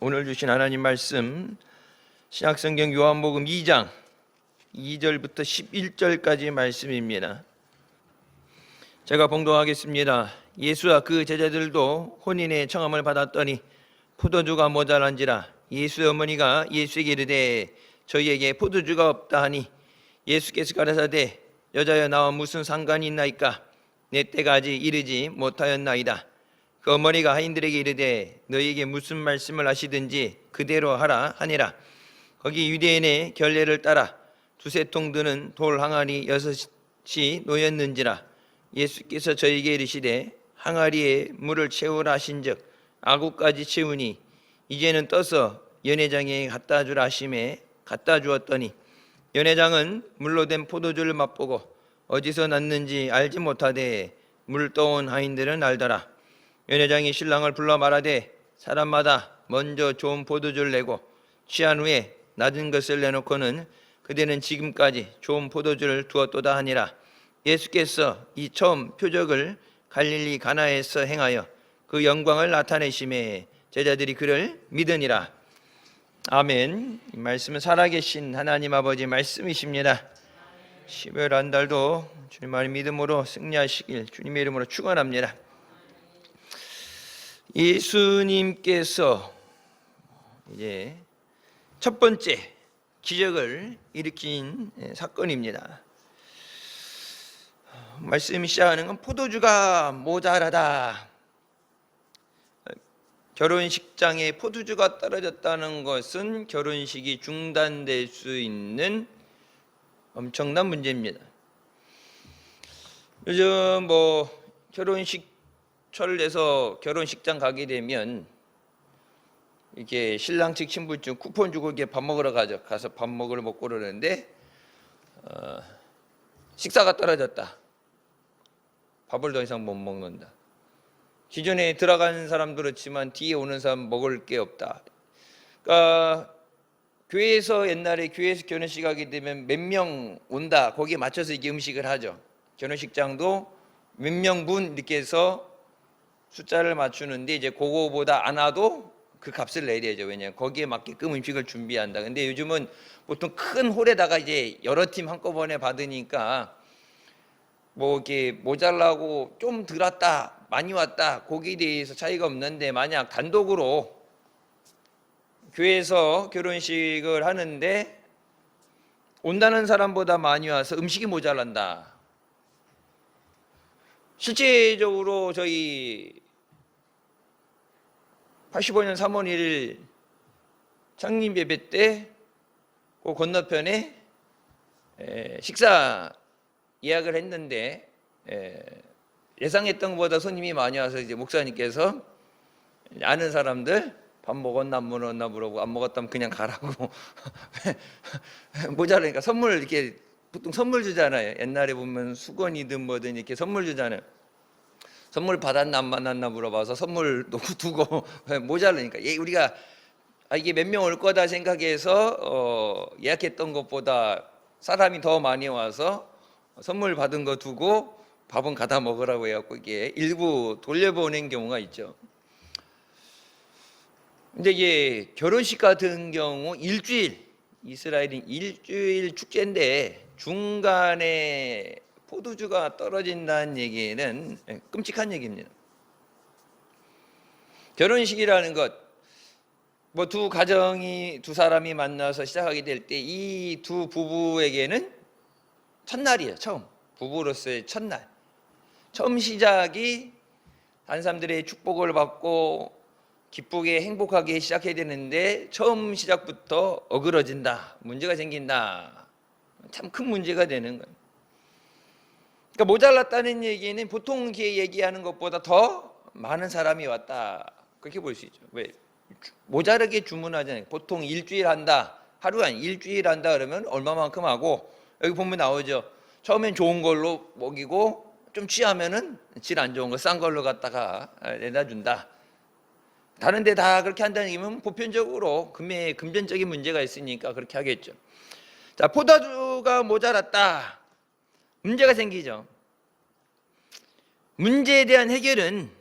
오늘 주신 하나님 말씀 신약성경 요한복음 2장 2절부터 11절까지 말씀입니다. 제가 봉독하겠습니다. 예수와 그 제자들도 혼인의 청함을 받았더니 포도주가 모자란지라 예수의 어머니가 예수에게 이르되 저희에게 포도주가 없다 하니 예수께서 가라사대 여자여 나와 무슨 상관이 있나이까 내 때가 아직 이르지 못하였나이다. 그 어머니가 하인들에게 이르되 너희에게 무슨 말씀을 하시든지 그대로 하라 하니라. 거기 유대인의 결례를 따라 두세 통 드는 돌 항아리 6이 놓였는지라. 예수께서 저희에게 이르시되 항아리에 물을 채우라 하신즉 아구까지 채우니 이제는 떠서 연회장에 갖다 주라 하심에 갖다 주었더니 연회장은 물로 된 포도주를 맛보고 어디서 났는지 알지 못하되 물 떠온 하인들은 알더라. 연회장이 신랑을 불러 말하되 사람마다 먼저 좋은 포도주를 내고 취한 후에 낮은 것을 내놓고는 그대는 지금까지 좋은 포도주를 두었도다 하니라. 예수께서 이 처음 표적을 갈릴리 가나에서 행하여 그 영광을 나타내심에 제자들이 그를 믿으니라. 아멘. 이 말씀은 살아계신 하나님 아버지 말씀이십니다. 12월 한 달도 주님의 믿음으로 승리하시길 주님의 이름으로 축원합니다. 예수님께서 이제 첫 번째 기적을 일으킨 사건입니다. 말씀이 시작하는 건 포도주가 모자라다. 결혼식장에 포도주가 떨어졌다는 것은 결혼식이 중단될 수 있는 엄청난 문제입니다. 요즘 결혼식 철내서 결혼식장 가게 되면 이렇게 신랑 측 신부 측 쿠폰 주고 이렇게 밥 먹으러 가서 밥 먹으러 먹고 그러는데 식사가 떨어졌다. 밥을 더 이상 못 먹는다. 기존에 들어간 사람도 그렇지만 뒤에 오는 사람 먹을 게 없다. 그러니까 교회에서 옛날에 교회에서 결혼식 하게 되면 몇 명 온다. 거기에 맞춰서 이게 음식을 하죠. 결혼식장도 몇 명분 이렇게 해서 숫자를 맞추는데 이제 그거보다 안 와도 그 값을 내야죠. 왜냐하면 거기에 맞게끔 음식을 준비한다. 근데 요즘은 보통 큰 홀에다가 이제 여러 팀 한꺼번에 받으니까 이게 모자라고 좀 덜 왔다, 많이 왔다, 거기에 대해서 차이가 없는데 만약 단독으로 교회에서 결혼식을 하는데 온다는 사람보다 많이 와서 음식이 모자란다. 실제적으로 저희 85년 3월 1일 창립 예배 때 그 건너편에 식사 예약을 했는데 예상했던 것보다 손님이 많이 와서 이제 목사님께서 아는 사람들 밥 먹었나 안 먹었나 물어보고 안 먹었다면 그냥 가라고 모자라니까 선물 이렇게 보통 선물 주잖아요. 옛날에 보면 수건이든 뭐든 이렇게 선물 주잖아요. 선물 받았나 안 받았나 물어봐서 선물 놓고 두고 모자라니까 우리가 이게 몇 명 올 거다 생각해서 예약했던 것보다 사람이 더 많이 와서 선물 받은 거 두고 밥은 가다 먹으라고 해갖고 이게 일부 돌려보낸 경우가 있죠. 근데 이게 결혼식 같은 경우 이스라엘은 일주일 축제인데 중간에 포도주가 떨어진다는 얘기는 끔찍한 얘기입니다. 결혼식이라는 것, 두 가정이 두 사람이 만나서 시작하게 될 때 이 두 부부에게는 첫날이에요. 부부로서의 첫날. 처음 시작이 한 사람들의 축복을 받고 기쁘게 행복하게 시작해야 되는데 처음 시작부터 어그러진다. 문제가 생긴다. 참 큰 문제가 되는 거예요. 그러니까 모자랐다는 얘기는 보통 이렇게 얘기하는 것보다 더 많은 사람이 왔다. 그렇게 볼 수 있죠. 왜? 모자르게 주문하잖아요. 보통 일주일 한다. 하루 아니 일주일 한다 그러면 얼마만큼 하고 여기 보면 나오죠. 처음엔 좋은 걸로 먹이고 좀 취하면은 질 안 좋은 거 싼 걸로 갖다가 내다 준다. 다른 데 다 그렇게 한다는 얘기면 보편적으로 금전적인 문제가 있으니까 그렇게 하겠죠. 자, 포도주가 모자랐다. 문제가 생기죠. 문제에 대한 해결은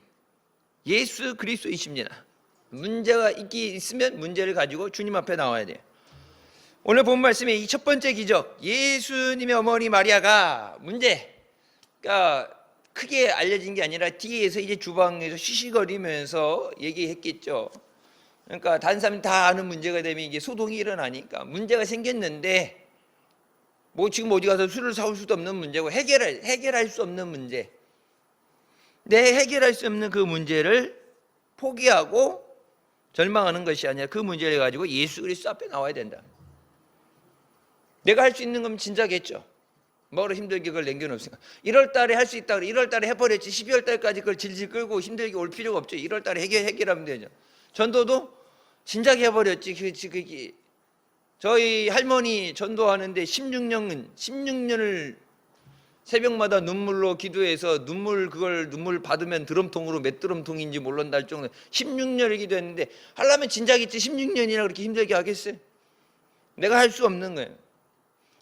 예수 그리스도이십니다. 문제가 있으면 문제를 가지고 주님 앞에 나와야 돼요. 오늘 본 말씀의 이 첫 번째 기적, 예수님의 어머니 마리아가 그러니까 크게 알려진 게 아니라 뒤에서 이제 주방에서 쉬쉬거리면서 얘기했겠죠. 그러니까 다른 사람이 다 아는 문제가 되면 이게 소동이 일어나니까 문제가 생겼는데 뭐 지금 어디 가서 술을 사올 수도 없는 문제고 해결할 수 없는 문제. 내 해결할 수 없는 그 문제를 포기하고 절망하는 것이 아니라 그 문제를 가지고 예수 그리스도 앞에 나와야 된다. 내가 할 수 있는 건 진작했죠. 뭐로 힘들게 그걸 남겨놓습니까? 1월 달에 할 수 있다 그래. 1월 달에 해버렸지. 12월 달까지 그걸 질질 끌고 힘들게 올 필요가 없죠. 1월 달에 해결하면 되죠. 전도도 진작 해버렸지. 저희 할머니 전도하는데 16년을 새벽마다 눈물로 기도해서 눈물 받으면 드럼통으로 몇 드럼통인지 몰란다 할 정도 16년을 기도했는데 하려면 진작 있지 16년이나 그렇게 힘들게 하겠어요? 내가 할 수 없는 거예요.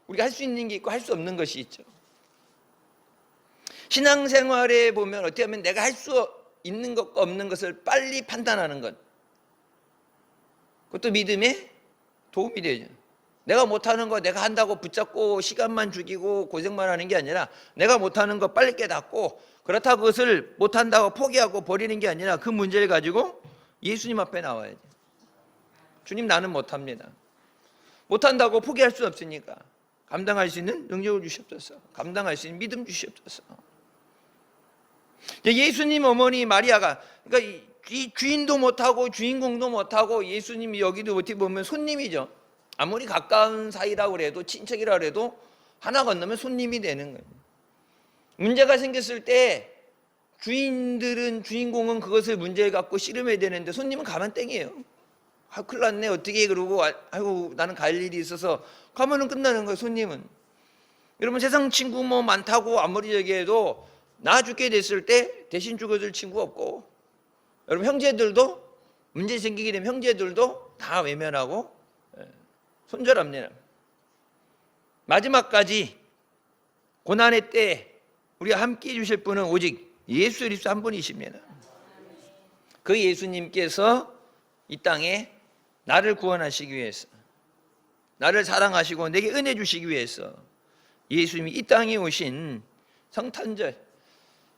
우리가 할 수 있는 게 있고 할 수 없는 것이 있죠. 신앙생활에 보면 어떻게 하면 내가 할 수 있는 것과 없는 것을 빨리 판단하는 것, 그것도 믿음에 도움이 되죠. 내가 못하는 거 내가 한다고 붙잡고 시간만 죽이고 고생만 하는 게 아니라 내가 못하는 거 빨리 깨닫고 그렇다고 그것을 못한다고 포기하고 버리는 게 아니라 그 문제를 가지고 예수님 앞에 나와야죠. 주님, 나는 못합니다. 못한다고 포기할 수 없으니까 감당할 수 있는 능력을 주시옵소서. 감당할 수 있는 믿음 주시옵소서. 예수님 어머니 마리아가, 그러니까 이 주인도 못하고 주인공도 못하고 예수님이 여기도 어떻게 보면 손님이죠. 아무리 가까운 사이라고 해도 친척이라고 해도 하나 건너면 손님이 되는 거예요. 문제가 생겼을 때 주인공은 그것을 문제를 갖고 씨름해야 되는데 손님은 가만 땡이에요. 큰일 났네 어떻게, 그러고 아이고 나는 갈 일이 있어서 가면은 끝나는 거예요. 손님은. 여러분, 세상 친구 뭐 많다고 아무리 얘기해도 나 죽게 됐을 때 대신 죽어줄 친구 없고, 여러분 형제들도 문제 생기게 되면 형제들도 다 외면하고 손절합니다. 마지막까지 고난의 때 우리가 함께 해주실 분은 오직 예수 그리스도 한 분이십니다. 그 예수님께서 이 땅에 나를 구원하시기 위해서, 나를 사랑하시고 내게 은혜 주시기 위해서 예수님이 이 땅에 오신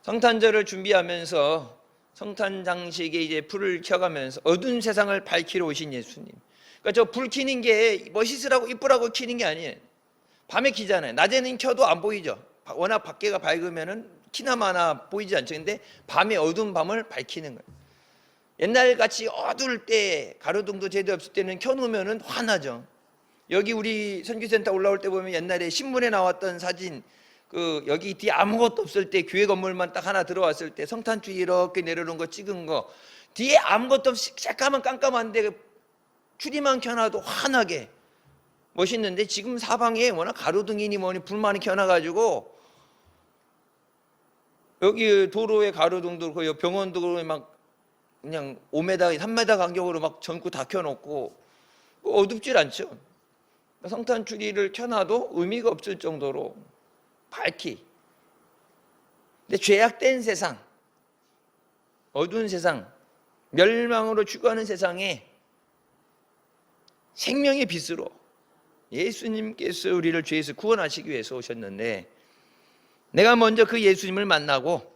성탄절을 준비하면서 성탄 장식에 이제 불을 켜가면서 어두운 세상을 밝히러 오신 예수님. 그러니까 저 불 켜는 게 멋있으라고 이쁘라고 켜는 게 아니에요. 밤에 켜잖아요. 낮에는 켜도 안 보이죠. 워낙 밖에가 밝으면은 키나마나 보이지 않죠. 근데 밤에 어두운 밤을 밝히는 거예요. 옛날 같이 어두울 때 가로등도 제대로 없을 때는 켜놓으면은 환하죠. 여기 우리 선교센터 올라올 때 보면 옛날에 신문에 나왔던 사진, 여기 뒤에 아무것도 없을 때 교회 건물만 딱 하나 들어왔을 때 성탄줄이 이렇게 내려오는 거 찍은 거, 뒤에 아무것도 없이 새까만 깜깜한데 추리만 켜놔도 환하게 멋있는데, 지금 사방에 워낙 가로등이니 뭐니 불만이 켜놔가지고 여기 도로에 가로등도 그렇고 병원도 막 그냥 5m, 3m 간격으로 막 전구 다 켜놓고 어둡질 않죠. 성탄추리를 켜놔도 의미가 없을 정도로 밝히. 근데 죄악된 세상, 어두운 세상, 멸망으로 추구하는 세상에 생명의 빛으로 예수님께서 우리를 죄에서 구원하시기 위해서 오셨는데, 내가 먼저 그 예수님을 만나고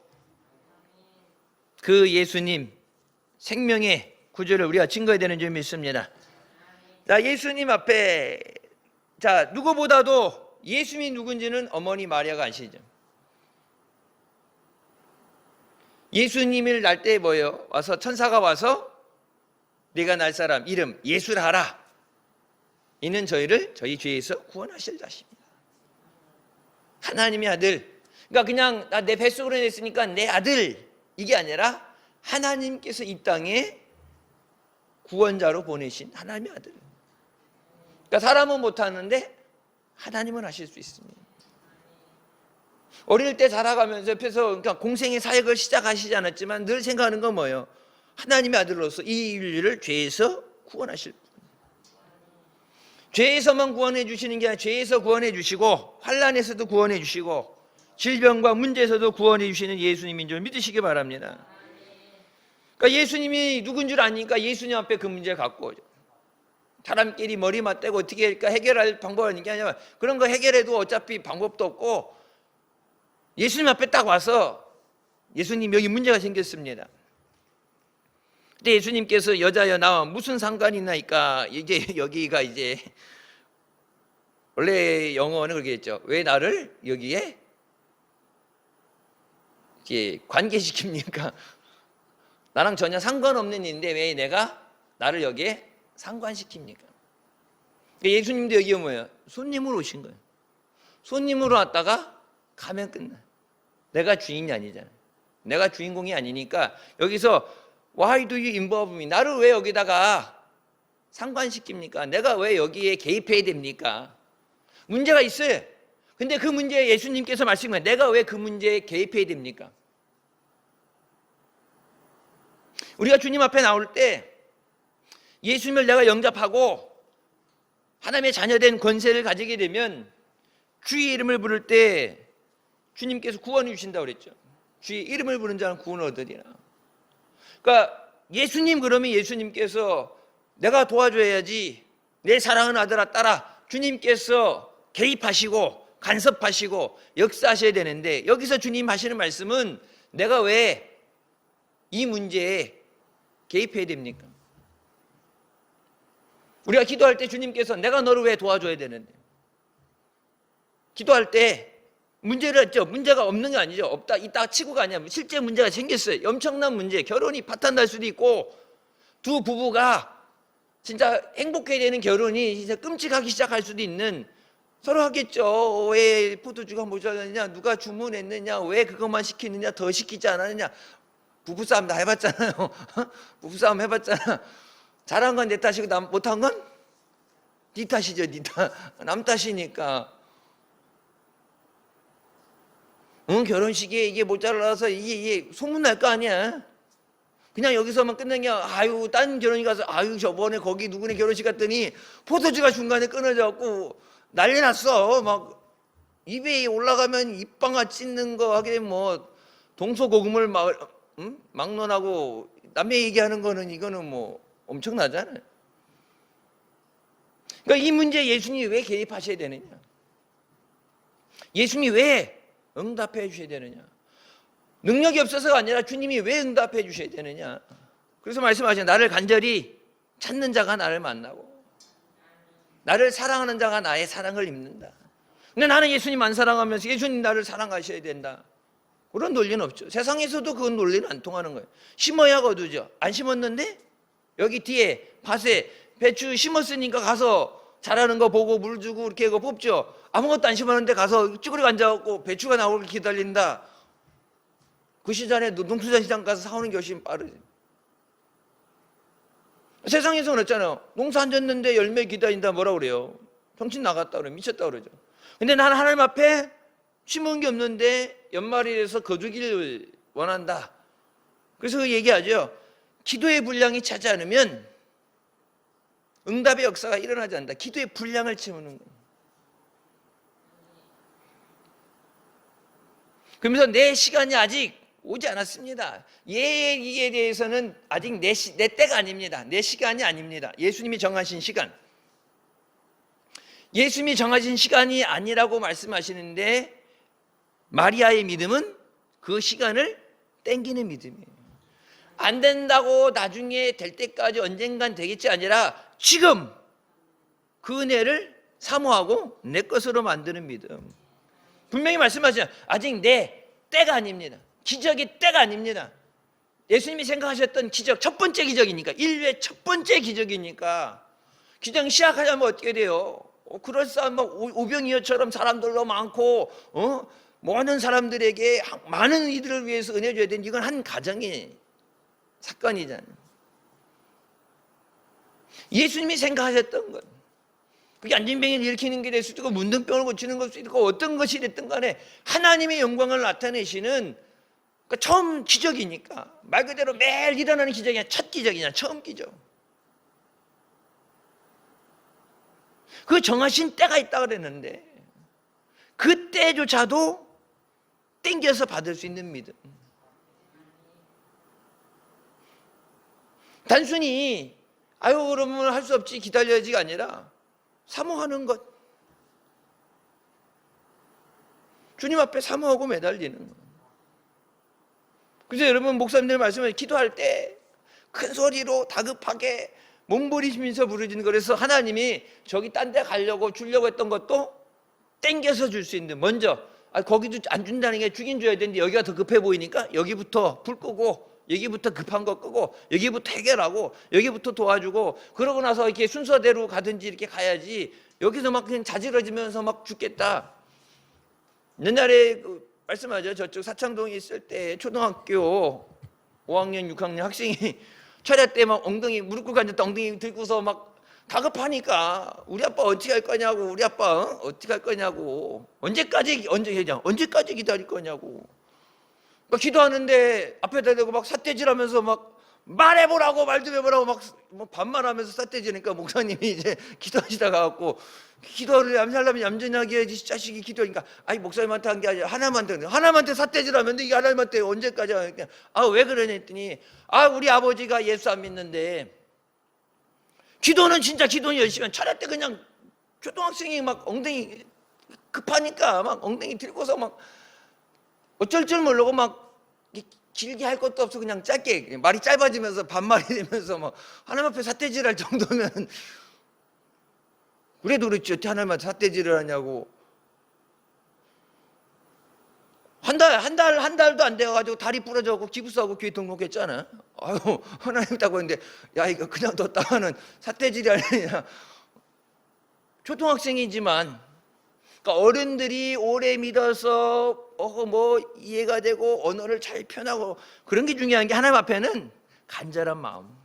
그 예수님 생명의 구절을 우리가 증거해야 되는 점이 있습니다. 자, 예수님 앞에, 자, 누구보다도 예수님이 누군지는 어머니 마리아가 아시죠. 예수님을 날 때 뭐예요? 와서 천사가 와서 네가 날 사람 이름 예수라 하라. 이는 저희 죄에서 구원하실 자십니다. 하나님의 아들. 그러니까 그냥 내 뱃속으로 냈으니까 내 아들, 이게 아니라 하나님께서 이 땅에 구원자로 보내신 하나님의 아들. 그러니까 사람은 못하는데 하나님은 하실 수 있습니다. 어릴 때 자라가면서 옆에서 그러니까 공생의 사역을 시작하시지 않았지만 늘 생각하는 건 뭐예요? 하나님의 아들로서 이 인류를 죄에서 구원하실 분. 죄에서만 구원해 주시는 게 아니라 죄에서 구원해 주시고 환난에서도 구원해 주시고 질병과 문제에서도 구원해 주시는 예수님인 줄 믿으시기 바랍니다. 그러니까 예수님이 누군 줄 아니까 예수님 앞에 그 문제를 갖고 오죠. 사람끼리 머리 맞대고 어떻게 할까 해결할 방법은 이게 아니라 그런 거 해결해도 어차피 방법도 없고 예수님 앞에 딱 와서 예수님 여기 문제가 생겼습니다. 근데 예수님께서 여자여 나와 무슨 상관이 나니까 이제 여기가 이제 원래 영어는 그렇게 했죠. 왜 나를 여기에 이제 관계시킵니까? 나랑 전혀 상관없는 일인데 왜 내가 나를 여기에 상관시킵니까? 예수님도 여기가 뭐예요? 손님으로 오신 거예요. 손님으로 왔다가 가면 끝나. 내가 주인이 아니잖아. 내가 주인공이 아니니까 여기서 Why do you involve me? 나를 왜 여기다가 상관시킵니까? 내가 왜 여기에 개입해야 됩니까? 문제가 있어요. 근데 그 문제에 예수님께서 말씀하신 거예요. 내가 왜 그 문제에 개입해야 됩니까? 우리가 주님 앞에 나올 때 예수님을 내가 영접하고 하나님의 자녀된 권세를 가지게 되면 주의 이름을 부를 때 주님께서 구원을 주신다고 그랬죠. 주의 이름을 부른 자는 구원을 얻으리라. 그러니까 예수님 그러면 예수님께서 내가 도와줘야지 내 사랑하는 아들아 딸아 주님께서 개입하시고 간섭하시고 역사하셔야 되는데 여기서 주님 하시는 말씀은 내가 왜 이 문제에 개입해야 됩니까? 우리가 기도할 때 주님께서 내가 너를 왜 도와줘야 되는데 기도할 때 문제를 했죠. 문제가 없는 게 아니죠. 없다 있다 치고가 아니야. 실제 문제가 생겼어요. 엄청난 문제. 결혼이 파탄날 수도 있고 두 부부가 진짜 행복해야 되는 결혼이 진짜 끔찍하기 시작할 수도 있는 서로 하겠죠. 왜 포도주가 모자랐느냐 누가 주문했느냐 왜 그것만 시키느냐 더 시키지 않았느냐 부부싸움 다 해봤잖아요. 부부싸움 해봤잖아. 잘한 건 내 탓이고 못한 건 네 탓이죠. 네 탓. 남 탓이니까. 결혼식에 이게 모자라서 이게 소문날 거 아니야. 그냥 여기서만 끝낸 게 아유 딴 결혼식 가서 아유 저번에 거기 누구네 결혼식 갔더니 포도주가 중간에 끊어져갖고 난리 났어. 막 입에 올라가면 입방아 찢는 거 하게 되면 뭐 동서고금을 막론하고 남의 얘기하는 거는 이거는 뭐 엄청나잖아요. 그러니까 이 문제에 예수님이 왜 개입하셔야 되느냐? 예수님이 왜 응답해 주셔야 되느냐? 능력이 없어서가 아니라 주님이 왜 응답해 주셔야 되느냐? 그래서 말씀하시죠. 나를 간절히 찾는 자가 나를 만나고 나를 사랑하는 자가 나의 사랑을 입는다. 근데 나는 예수님 안 사랑하면서 예수님 나를 사랑하셔야 된다. 그런 논리는 없죠. 세상에서도 그런 논리는 안 통하는 거예요. 심어야 거두죠. 안 심었는데 여기 뒤에 밭에 배추 심었으니까 가서 자라는 거 보고 물 주고 이렇게 하고 뽑죠. 아무것도 안 심었는데 가서 쭈그리고 앉아갖고 배추가 나오길 기다린다. 그 시간에 농수산 시장 가서 사오는 게 훨씬 빠르지. 세상에서는 없잖아요. 농사 안 졌는데 열매 기다린다 뭐라고 그래요? 정신 나갔다 그래요. 미쳤다 그러죠. 근데 나는 하나님 앞에 심은 게 없는데 연말이라서 거두기를 원한다. 그래서 그 얘기하죠. 기도의 분량이 차지 않으면 응답의 역사가 일어나지 않는다. 기도의 분량을 채우는 거예요. 그러면서 내 시간이 아직 오지 않았습니다. 얘기에 대해서는 아직 내 때가 아닙니다. 내 시간이 아닙니다. 예수님이 정하신 시간. 예수님이 정하신 시간이 아니라고 말씀하시는데 마리아의 믿음은 그 시간을 땡기는 믿음이에요. 안 된다고 나중에 될 때까지 언젠간 되겠지 아니라 지금 그 은혜를 사모하고 내 것으로 만드는 믿음. 분명히 말씀하시죠. 아직 내 때가 아닙니다. 기적의 때가 아닙니다. 예수님이 생각하셨던 기적, 첫 번째 기적이니까 인류의 첫 번째 기적이니까 기적 시작하자면 어떻게 돼요? 그럴싸한 막 오병이어처럼 사람들도 많고 많은 사람들에게 많은 이들을 위해서 은혜 줘야 되는 이건 한 가정의 사건이잖아요. 예수님이 생각하셨던 것 그게 안진병을 일으키는 게 될 수도 있고 문둥병을 고치는 것도 있고 어떤 것이 됐든 간에 하나님의 영광을 나타내시는 그러니까 처음 기적이니까 말 그대로 매일 일어나는 기적이 아니라 첫 기적이냐 처음 기적. 그 정하신 때가 있다고 그랬는데 그 때조차도 땡겨서 받을 수 있는 믿음. 단순히 아유 그러면 할 수 없지 기다려야지가 아니라 사모하는 것, 주님 앞에 사모하고 매달리는 것. 그래서 여러분 목사님들 말씀을 기도할 때 큰 소리로 다급하게 몸부리시면서 부르짖는 거라서 하나님이 저기 딴 데 가려고 주려고 했던 것도 땡겨서 줄 수 있는, 먼저 거기도 안 준다는 게 주긴 줘야 되는데 여기가 더 급해 보이니까 여기부터 불 끄고 여기부터 급한 거 끄고 여기부터 해결하고 여기부터 도와주고, 그러고 나서 이렇게 순서대로 가든지 이렇게 가야지 여기서 막 그냥 자지러지면서 막 죽겠다. 옛날에 말씀하죠. 저쪽 사창동에 있을 때 초등학교 5학년 6학년 학생이 철야 때 막 엉덩이 무릎 꿇고 앉았다 엉덩이 들고서 막 다급하니까 우리 아빠 어떻게 할 거냐고, 우리 아빠 어떻게 할 거냐고, 언제까지 기다릴 거냐고. 막 기도하는데 앞에다 대고 막 삿대질하면서 막 말해보라고 말 좀 해보라고 막 반말하면서 삿대지니까 목사님이 이제 기도하시다가 갖고 기도를 얌살라면 얌전하게 해야지 자식이 기도하니까 아니 목사님한테 한 게 아니라 하나님한테 삿대질하면 이게 하나님한테 언제까지 하니까 왜 그러냐 했더니 우리 아버지가 예수 안 믿는데 기도는 진짜 기도는 열심히 하면 철야 때 그냥 초등학생이 막 엉덩이 급하니까 막 엉덩이 들고서 막 어쩔 줄 모르고 막 길게 할 것도 없어 그냥 짧게 말이 짧아지면서 반말이 되면서 막 하나님 앞에 삿대질할 정도면 그래도 그렇지 어떻게 하나님한테 삿대질을 하냐고. 한 달도 안 돼가지고 다리 부러져갖고 기부스하고 교회 등록했잖아. 아유 하나님 있다고 했는데 야 이거 그냥 뒀다가는 삿대질이 아니냐. 초등학생이지만 그러니까 어른들이 오래 믿어서 뭐 이해가 되고 언어를 잘 표현하고 그런 게 중요한 게 하나님 앞에는 간절한 마음.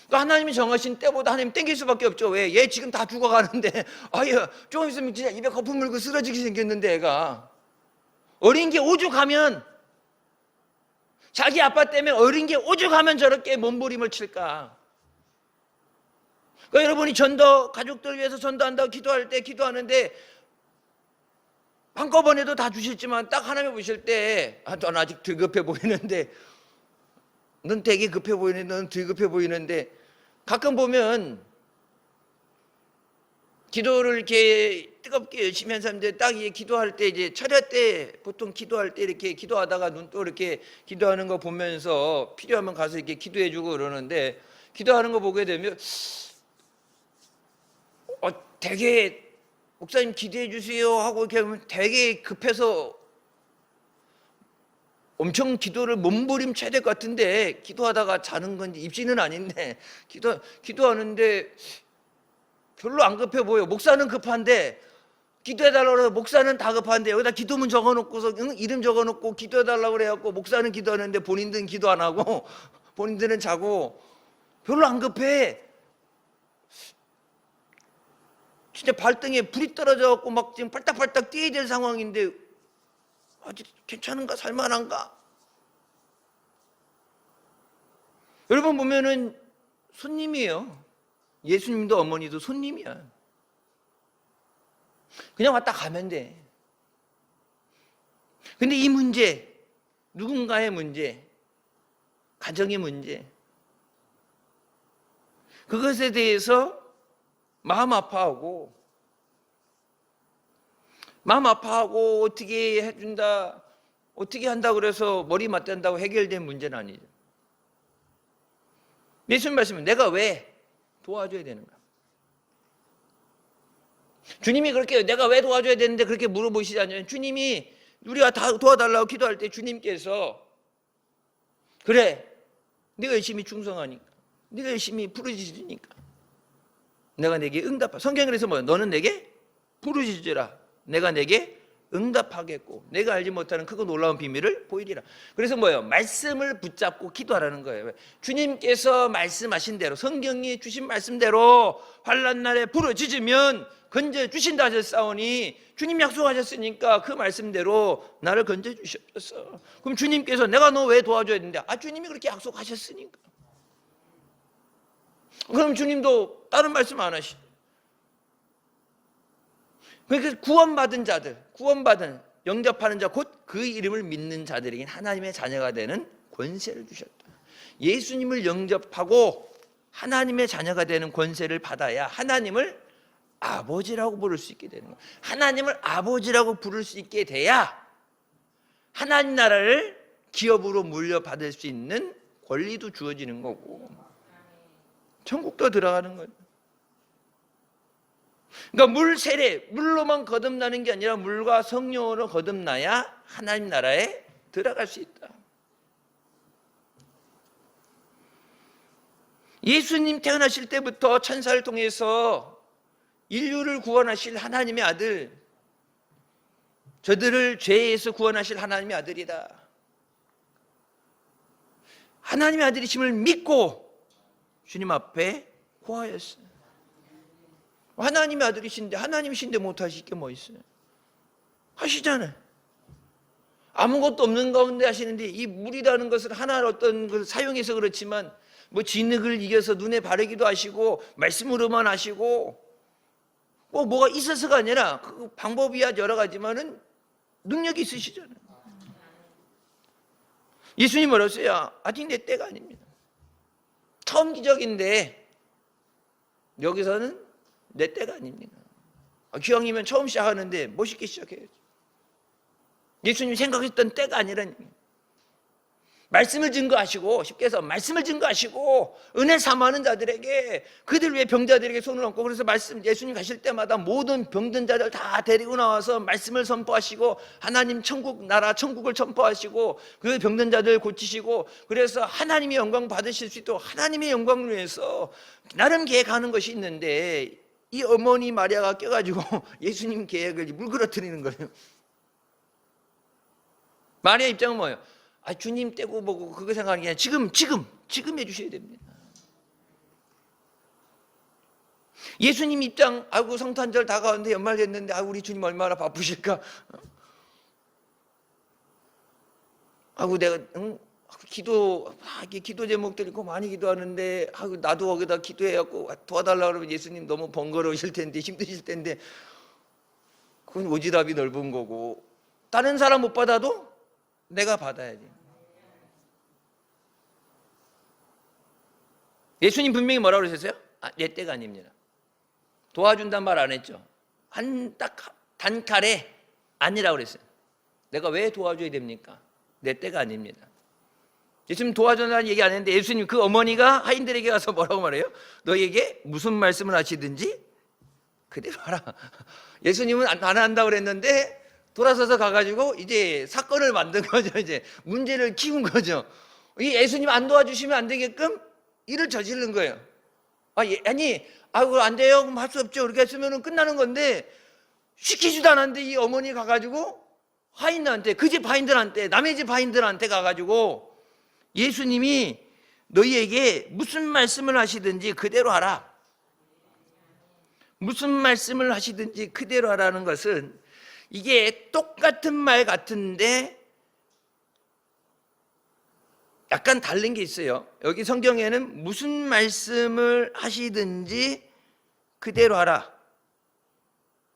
그러니까 하나님이 정하신 때보다 하나님 땡길 수밖에 없죠. 왜? 얘 지금 다 죽어가는데 조금 있으면 진짜 입에 거품 물고 쓰러지게 생겼는데 애가 어린 게 오죽하면 자기 아빠 때문에 어린 게 오죽하면 저렇게 몸부림을 칠까. 그러니까 여러분이 전도 가족들 위해서 전도한다고 기도할 때 기도하는데 한꺼번에도 다 주셨지만 딱 하나님 보실 때 넌 아직 덜 급해 보이는데 넌 되게 급해 보이는데 넌 덜 급해 보이는데 가끔 보면 기도를 이렇게 뜨겁게 열심히 한 사람들 딱 이제 기도할 때 이제 철야 때 보통 기도할 때 이렇게 기도하다가 눈 또 이렇게 기도하는 거 보면서 필요하면 가서 이렇게 기도해 주고 그러는데 기도하는 거 보게 되면 되게 목사님 기도해 주세요 하고 이렇게 하면 되게 급해서 엄청 기도를 몸부림쳐야 될 것 같은데 기도하다가 자는 건지 입시는 아닌데 기도하는데 별로 안 급해 보여. 목사는 급한데 기도해달라고 해서 목사는 다 급한데 여기다 기도문 적어놓고서 이름 적어놓고 기도해달라고 그래갖고 목사는 기도하는데 본인들은 기도 안 하고 본인들은 자고 별로 안 급해. 진짜 발등에 불이 떨어져갖고 막 지금 팔딱팔딱 뛰어야 될 상황인데 아직 괜찮은가 살만한가. 여러분 보면은 손님이에요. 예수님도 어머니도 손님이야. 그냥 왔다 가면 돼. 근데 이 문제, 누군가의 문제, 가정의 문제, 그것에 대해서 마음 아파하고 어떻게 해준다, 어떻게 한다 그래서 머리 맞댄다고 해결된 문제는 아니죠. 예수님 말씀은 내가 왜 도와줘야 되는가? 주님이 그렇게 내가 왜 도와줘야 되는데 그렇게 물어보시지 않아요. 주님이 우리가 다 도와달라고 기도할 때 주님께서 그래 네가 열심히 충성하니까 네가 열심히 부르짖으니까 내가 내게 응답하. 성경에 그래서 뭐야? 너는 내게 부르짖으라. 내가 내게 응답하겠고 내가 알지 못하는 크고 놀라운 비밀을 보이리라. 그래서 뭐예요? 말씀을 붙잡고 기도하라는 거예요. 주님께서 말씀하신 대로 성경이 주신 말씀대로 환난 날에 부르짖으면 건져 주신다 하셨사오니 주님 약속하셨으니까 그 말씀대로 나를 건져 주셨어. 그럼 주님께서 내가 너 왜 도와줘야 되는데 주님이 그렇게 약속하셨으니까. 그럼 주님도 다른 말씀 안 하시죠. 그러니까 구원받은 자들, 영접하는 자, 곧 그 이름을 믿는 자들에게 하나님의 자녀가 되는 권세를 주셨다. 예수님을 영접하고 하나님의 자녀가 되는 권세를 받아야 하나님을 아버지라고 부를 수 있게 되는 거예요. 하나님을 아버지라고 부를 수 있게 돼야 하나님 나라를 기업으로 물려받을 수 있는 권리도 주어지는 거고 천국도 들어가는 거예요. 그러니까 물 세례, 물로만 거듭나는 게 아니라 물과 성령으로 거듭나야 하나님 나라에 들어갈 수 있다. 예수님 태어나실 때부터 천사를 통해서 인류를 구원하실 하나님의 아들, 저들을 죄에서 구원하실 하나님의 아들이다. 하나님의 아들이심을 믿고 주님 앞에 고하였어요. 하나님의 아들이신데, 하나님이신데 못하실 게 뭐 있어요? 하시잖아요. 아무것도 없는 가운데 하시는데, 이 물이라는 것을 하나 어떤 걸 사용해서 그렇지만 뭐 진흙을 이겨서 눈에 바르기도 하시고 말씀으로만 하시고 뭐가 있어서가 아니라 그 방법이야 여러 가지만은 능력이 있으시잖아요. 예수님 뭐랬어요? 아직 내 때가 아닙니다. 처음 기적인데 여기서는 내 때가 아닙니다. 기왕이면 처음 시작하는데 멋있게 시작해야죠. 예수님이 생각했던 때가 아니라니. 말씀을 증거하시고, 쉽게 해서 말씀을 증거하시고 은혜 삼아하는 자들에게, 그들 위해 병자들에게 손을 얹고, 그래서 말씀 예수님 가실 때마다 모든 병든 자들 다 데리고 나와서 말씀을 선포하시고 하나님 천국 나라 천국을 선포하시고 그 병든 자들 고치시고, 그래서 하나님의 영광 받으실 수 있도록 하나님의 영광을 위해서 나름 계획하는 것이 있는데, 이 어머니 마리아가 껴가지고 예수님 계획을 물그러뜨리는 거예요. 마리아 입장은 뭐예요? 주님 떼고 보고 그거 생각하는 게 아니라 지금 해주셔야 됩니다. 예수님 입장, 성탄절 다가오는데 연말 됐는데 우리 주님 얼마나 바쁘실까? 내가 기도 제목들 있고 많이 기도하는데 나도 거기다 기도해갖고 도와달라고 그러면 예수님 너무 번거로우실 텐데, 힘드실 텐데, 그건 오지랖이 넓은 거고, 다른 사람 못 받아도 내가 받아야지. 예수님 분명히 뭐라고 그러셨어요? 내 때가 아닙니다. 도와준단 말 안 했죠. 딱 단칼에 아니라고 그랬어요. 내가 왜 도와줘야 됩니까? 내 때가 아닙니다. 예수님 도와준다는 얘기 안 했는데, 예수님 그 어머니가 하인들에게 가서 뭐라고 말해요? 너에게 무슨 말씀을 하시든지 그대로 하라. 예수님은 안 한다고 그랬는데 돌아서서 가가지고 이제 사건을 만든 거죠. 이제 문제를 키운 거죠. 이 예수님 안 도와주시면 안 되게끔 일을 저지른 거예요. 안 돼요. 그럼 할 수 없죠. 그렇게 했으면 끝나는 건데, 시키지도 않았는데 이 어머니 가가지고 하인들한테, 그 집 하인들한테, 남의 집 하인들한테 가가지고 예수님이 너희에게 무슨 말씀을 하시든지 그대로 하라. 무슨 말씀을 하시든지 그대로 하라는 것은, 이게 똑같은 말 같은데 약간 다른 게 있어요. 여기 성경에는 무슨 말씀을 하시든지 그대로 하라,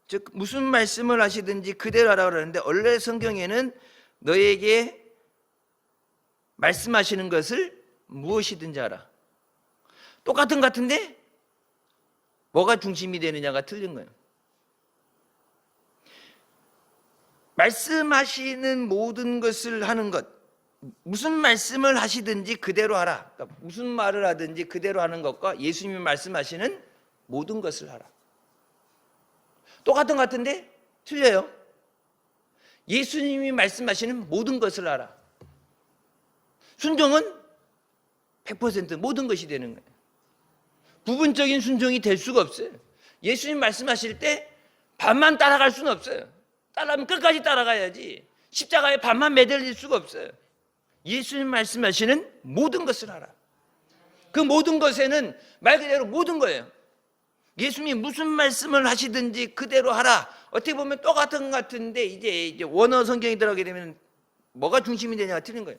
즉 무슨 말씀을 하시든지 그대로 하라 그러는데, 원래 성경에는 너에게 말씀하시는 것을 무엇이든지 하라. 똑같은 것 같은데 뭐가 중심이 되느냐가 틀린 거예요. 말씀하시는 모든 것을 하는 것, 무슨 말씀을 하시든지 그대로 하라. 그러니까 무슨 말을 하든지 그대로 하는 것과 예수님이 말씀하시는 모든 것을 하라. 똑같은 것 같은데 틀려요. 예수님이 말씀하시는 모든 것을 하라. 순종은 100% 모든 것이 되는 거예요. 부분적인 순종이 될 수가 없어요. 예수님 말씀하실 때 반만 따라갈 수는 없어요. 따라하면 끝까지 따라가야지. 십자가에 반만 매달릴 수가 없어요. 예수님 말씀하시는 모든 것을 하라. 그 모든 것에는 말 그대로 모든 거예요. 예수님이 무슨 말씀을 하시든지 그대로 하라. 어떻게 보면 똑같은 것 같은데 이제 원어 성경에 들어가게 되면 뭐가 중심이 되냐가 틀린 거예요.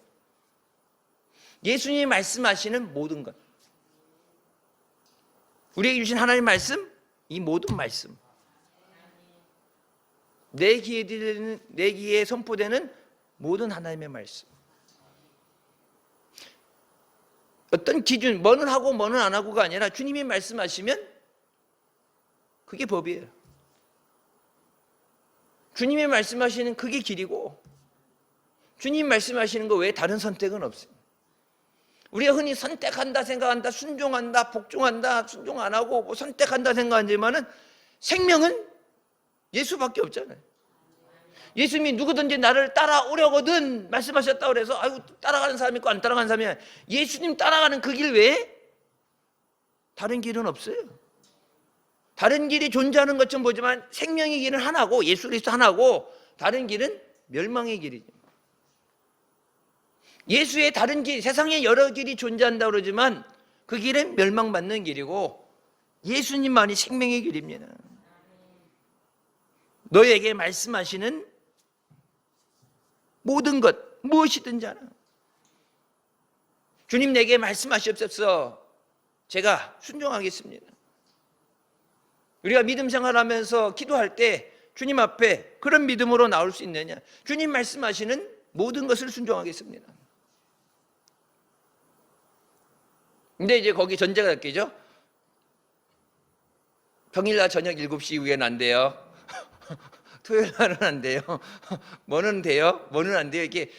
예수님이 말씀하시는 모든 것, 우리에게 주신 하나님 말씀, 이 모든 말씀, 내 귀에 선포되는 모든 하나님의 말씀. 어떤 기준, 뭐는 하고 뭐는 안 하고가 아니라 주님이 말씀하시면 그게 법이에요. 주님이 말씀하시는 그게 길이고, 주님 말씀하시는 거 외에 다른 선택은 없어요. 우리가 흔히 선택한다 생각한다, 순종한다, 복종한다, 순종 안 하고 뭐 선택한다 생각하지만은 생명은 예수밖에 없잖아요. 예수님이 누구든지 나를 따라오려거든 말씀하셨다고 그래서 아이고 따라가는 사람이 있고 안 따라가는 사람이 아니라 예수님 따라가는 그 길 외에 다른 길은 없어요. 다른 길이 존재하는 것처럼 보지만 생명의 길은 하나고 예수 그리스도 하나고 다른 길은 멸망의 길이죠. 예수의 다른 길, 세상에 여러 길이 존재한다고 그러지만 그 길은 멸망받는 길이고 예수님만이 생명의 길입니다. 너에게 말씀하시는 모든 것 무엇이든지 하나 주님 내게 말씀하시옵소서 제가 순종하겠습니다. 우리가 믿음 생활하면서 기도할 때 주님 앞에 그런 믿음으로 나올 수 있느냐? 주님 말씀하시는 모든 것을 순종하겠습니다. 근데 이제 거기 전제가 있겠죠? 평일날 저녁 7시 이후에는 안 돼요. 토요일날은 안 돼요. 뭐는 돼요? 뭐는 안 돼요? 이렇게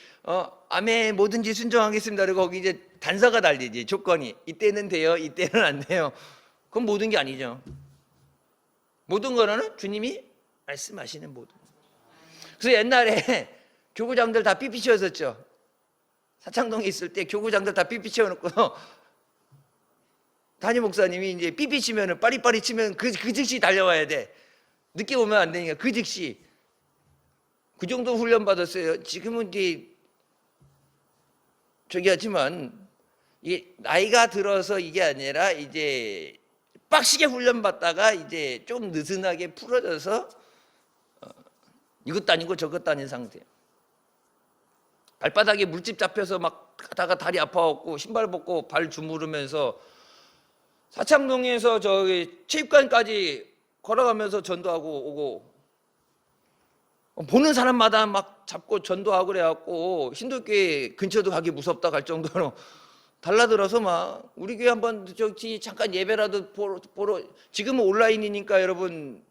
아멘 뭐든지 순종하겠습니다. 그리고 거기 이제 단서가 달리지 조건이 이때는 돼요, 이때는 안 돼요. 그건 모든 게 아니죠. 모든 거는 주님이 말씀하시는 모든. 그래서 옛날에 교구장들 다 삐삐 치웠었죠. 사창동에 있을 때 교구장들 다 삐삐 치워놓고 담임 목사님이 이제 삐삐 치면은 빠리빠리 치면 그 즉시 달려와야 돼. 늦게 오면 안 되니까 그 즉시. 그 정도 훈련 받았어요. 지금은 이제 저기 하지만 이게 나이가 들어서 이게 아니라 이제 빡시게 훈련 받다가 이제 좀 느슨하게 풀어져서 이것도 아니고 저것도 아닌 상태예요. 발바닥에 물집 잡혀서 막 가다가 다리 아파갖고 신발 벗고 발 주무르면서 사창동에서 저기 체육관까지 걸어가면서 전도하고 오고 보는 사람마다 막 잡고 전도하고 그래갖고 신도교회 근처도 가기 무섭다 갈 정도로 달라들어서 막 우리 교회 한번 저기 잠깐 예배라도 보러 지금은 온라인이니까 여러분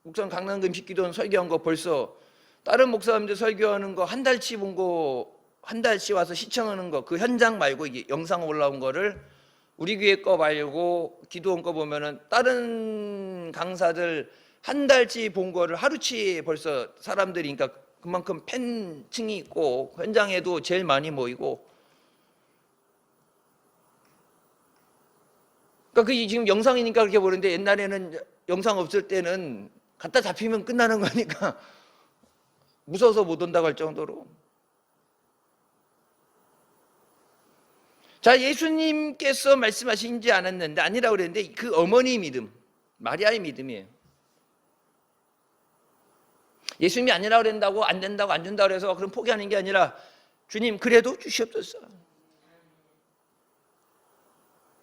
목사님 강남금식 기도원 설교한 거 벌써 다른 목사님들 설교하는 거 한 달치 본 거 한 달치 와서 시청하는 거 그 현장 말고 이게 영상 올라온 거를 우리 교회 거 말고 기도원 거 보면은 다른 강사들 한 달치 본 거를 하루치 벌써 사람들이 그러니까 그만큼 팬층이 있고 현장에도 제일 많이 모이고 그러니까 그 지금 영상이니까 그렇게 보는데 옛날에는 영상 없을 때는 갖다 잡히면 끝나는 거니까 무서워서 못 온다고 할 정도로. 자, 예수님께서 말씀하신지 않았는데 아니라고 그랬는데 그 어머니 믿음, 마리아의 믿음이에요. 예수님이 아니라고 그런다고 안 된다고 안 준다고 해서 그럼 포기하는 게 아니라 주님 그래도 주시옵소서.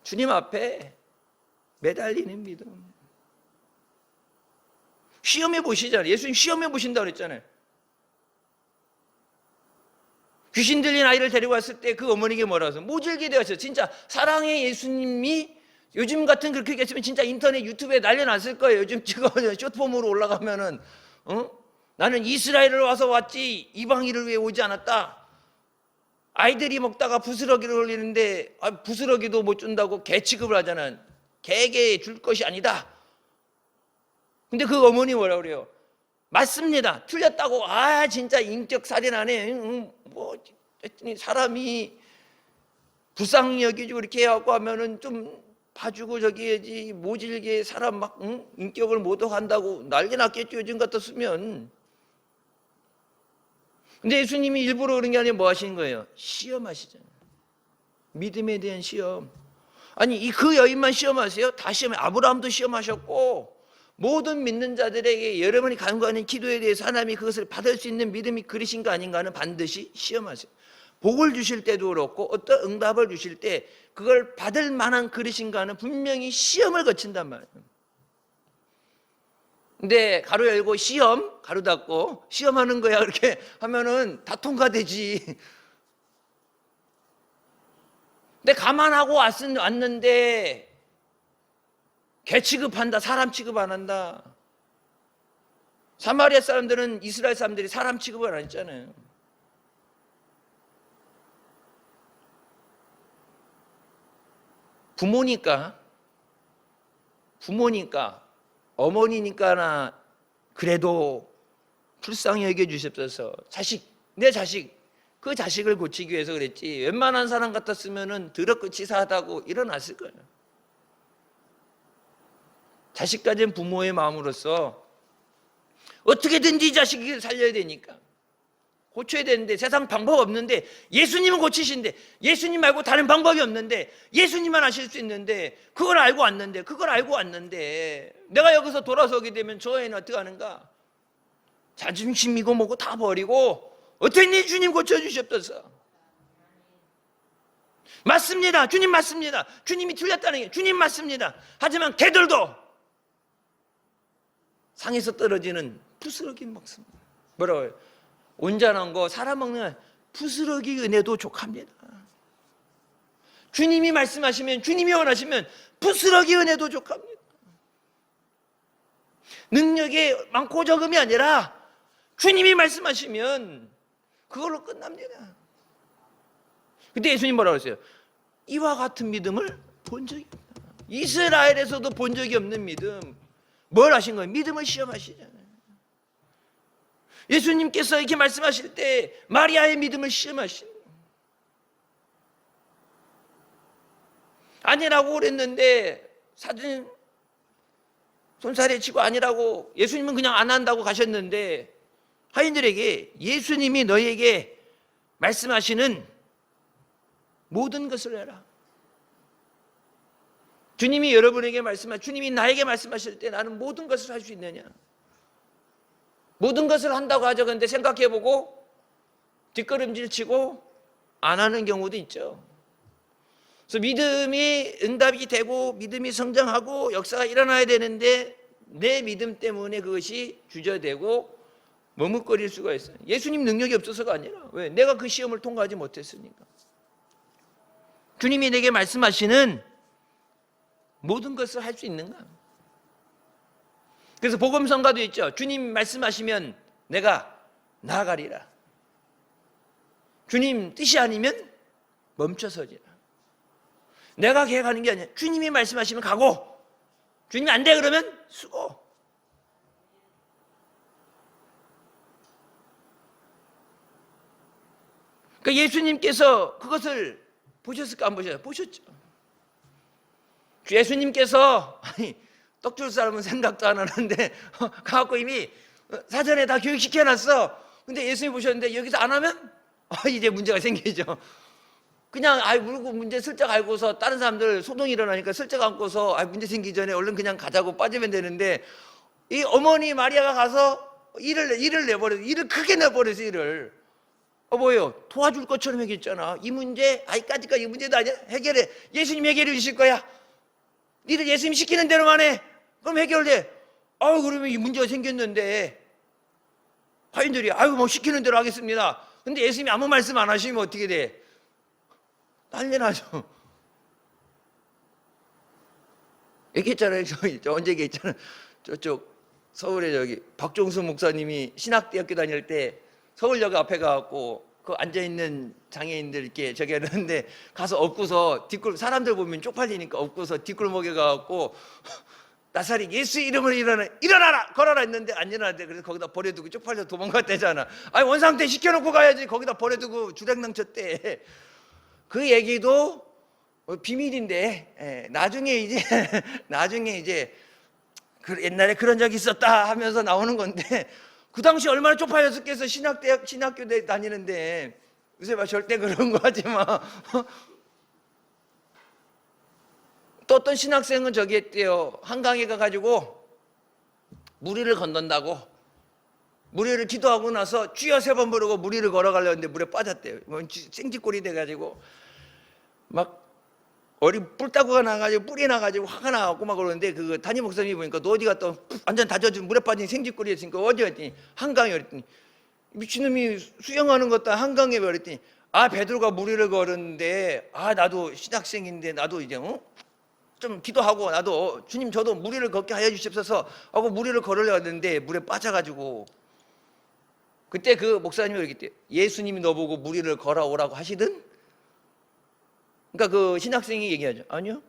주님 앞에 매달리는 믿음. 시험해 보시잖아요. 예수님 시험해 보신다고 그랬잖아요. 귀신 들린 아이를 데리고 왔을 때 그 어머니에게 뭐라고 해서 모질게 되었어요. 진짜 사랑의 예수님이 요즘 같은 그렇게 했으면 진짜 인터넷 유튜브에 난리 났을 거예요. 요즘 지금 숏폼으로 올라가면은 나는 이스라엘을 와서 왔지 이방인을 위해 오지 않았다. 아이들이 먹다가 부스러기를 흘리는데 부스러기도 못 준다고 개 취급을 하잖아요. 개에게 줄 것이 아니다. 근데 그 어머니 뭐라고 그래요? 맞습니다. 틀렸다고. 진짜 인격 살인하네. 뭐 사람이 불쌍히 여기지고 이렇게 해갖고 하면은 좀 봐주고 저기 해야지. 모질게 사람 막 인격을 모독한다고 난리 났겠죠. 요즘 같았으면. 근데 예수님이 일부러 그런 게 아니라 뭐 하시는 거예요? 시험하시잖아요. 믿음에 대한 시험. 아니 그 여인만 시험하세요? 다 시험해. 아브라함도 시험하셨고 모든 믿는 자들에게 여러분이 간구하는 기도에 대해서 하나님이 그것을 받을 수 있는 믿음이 그리신 거 아닌가는 반드시 시험하세요. 복을 주실 때도 그렇고 어떤 응답을 주실 때 그걸 받을 만한 그릇인가는 분명히 시험을 거친단 말이에요. 근데 가로 열고 시험, 가로 닫고 시험하는 거야 그렇게 하면은 다 통과되지. 근데 감안하고 왔는데 개 취급한다, 사람 취급 안 한다. 사마리아 사람들은 이스라엘 사람들이 사람 취급을 안 했잖아요. 부모니까 어머니니까나 그래도 불쌍히 여겨주셨어서 내 자식 그 자식을 고치기 위해서 그랬지, 웬만한 사람 같았으면 더럽고 사하다고 일어났을 거예요. 자식 가진 부모의 마음으로서 어떻게든지 이 자식을 살려야 되니까 고쳐야 되는데 세상 방법 없는데, 예수님은 고치신데, 예수님 말고 다른 방법이 없는데, 예수님만 하실 수 있는데, 그걸 알고 왔는데 내가 여기서 돌아서게 되면 저 애는 어떻게 하는가? 자존심이고 뭐고 다 버리고 어떻게 주님 고쳐주셨어서. 맞습니다. 주님 맞습니다. 주님이 틀렸다는 게 주님 맞습니다. 하지만 개들도 상에서 떨어지는 부스러기 먹습니다. 뭐라고요? 온전한 거 사람 먹는 부스러기 은혜도 족합니다. 주님이 말씀하시면, 주님이 원하시면 부스러기 은혜도 족합니다. 능력이 많고 적음이 아니라 주님이 말씀하시면 그걸로 끝납니다. 그때 예수님 뭐라고 했어요? 이와 같은 믿음을 본 적이 없다. 이스라엘에서도 본 적이 없는 믿음. 뭘 하신 거예요? 믿음을 시험하시잖아요. 예수님께서 이렇게 말씀하실 때 마리아의 믿음을 시험하신, 아니라고 그랬는데 사진 손살에 치고 아니라고, 예수님은 그냥 안 한다고 가셨는데 하인들에게 예수님이 너희에게 말씀하시는 모든 것을 해라. 주님이 여러분에게 주님이 나에게 말씀하실 때 나는 모든 것을 할 수 있느냐? 모든 것을 한다고 하죠. 그런데 생각해보고 뒷걸음질 치고 안 하는 경우도 있죠. 그래서 믿음이 응답이 되고 믿음이 성장하고 역사가 일어나야 되는데 내 믿음 때문에 그것이 주저되고 머뭇거릴 수가 있어요. 예수님 능력이 없어서가 아니라, 왜? 내가 그 시험을 통과하지 못했으니까. 주님이 내게 말씀하시는 모든 것을 할 수 있는가? 그래서 복음성가도 있죠. 주님 말씀하시면 내가 나아가리라. 주님 뜻이 아니면 멈춰서지라. 내가 계획하는 게 아니야. 주님이 말씀하시면 가고, 주님이 안 돼 그러면 수고. 그러니까 예수님께서 그것을 보셨을까 안 보셨어요? 보셨죠. 예수님께서 떡 줄 사람은 생각도 안 하는데 가갖고 이미 사전에 다 교육시켜놨어. 근데 예수님이 보셨는데 여기서 안 하면 이제 문제가 생기죠. 그냥 물고 문제 슬쩍 알고서 다른 사람들 소동이 일어나니까 슬쩍 안고서 문제 생기기 전에 얼른 그냥 가자고 빠지면 되는데, 이 어머니 마리아가 가서 일을 내버려서, 일을 크게 내버려서 일을 뭐예요? 도와줄 것처럼 얘기했잖아. 이 문제 까짓까지 이 문제도 아니야. 해결해. 예수님 해결해 주실 거야. 니들 예수님 시키는 대로만 해. 그럼 해결돼. 그러면 이 문제가 생겼는데 화인들이 뭐 시키는 대로 하겠습니다. 근데 예수님이 아무 말씀 안 하시면 어떻게 돼? 난리 나죠. 얘기했잖아요. 저 언제 얘기했잖아요. 저쪽 서울에 박종수 목사님이 신학대학교 다닐 때 서울역 앞에 가갖고 그 앉아있는 장애인들 이렇게 저기 하는데 가서 엎고서 사람들 보면 쪽팔리니까 엎고서 뒷골목에 가갖고 나사리 예수 이름으로 일어나라 걸어라 했는데 안 일어나대. 그래서 거기다 버려두고 쪽팔려서 도망갔대잖아. 원상태 시켜놓고 가야지. 거기다 버려두고 주랭랑 쳤대. 그 얘기도 비밀인데 나중에 이제 옛날에 그런 적이 있었다 하면서 나오는 건데, 그 당시 얼마나 쪽팔렸었겠어. 신학교 다니는데. 요새 절대 그런 거 하지 마. 또 어떤 신학생은 저기 했대요. 한강에 가가지고 무리를 건넌다고, 무리를 기도하고 나서 주여 3번 부르고 무리를 걸어가려는데 물에 빠졌대요. 생쥐꼴이 돼가지고 막 뿔따구가 나가지고 뿔이 나가지고 화가 나갖고 막 그러는데, 그 담임 목사님이 보니까 너 어디 갔다 완전 다져진 물에 빠진 생쥐꼴이었으니까 어디 갔더니 한강에. 그랬더니 미친놈이 수영하는 것도 한강에. 그랬더니 베드로가 무리를 걸었는데 나도 신학생인데 나도 이제 좀 기도하고 나도 주님 저도 무리를 걷게 하여 주십소서 하고 무리를 걸으려고 했는데 물에 빠져가지고 그때 그 목사님이 그랬기 때문에 예수님이 너보고 무리를 걸어오라고 하시든? 그러니까 그 신학생이 얘기하죠. 아니요.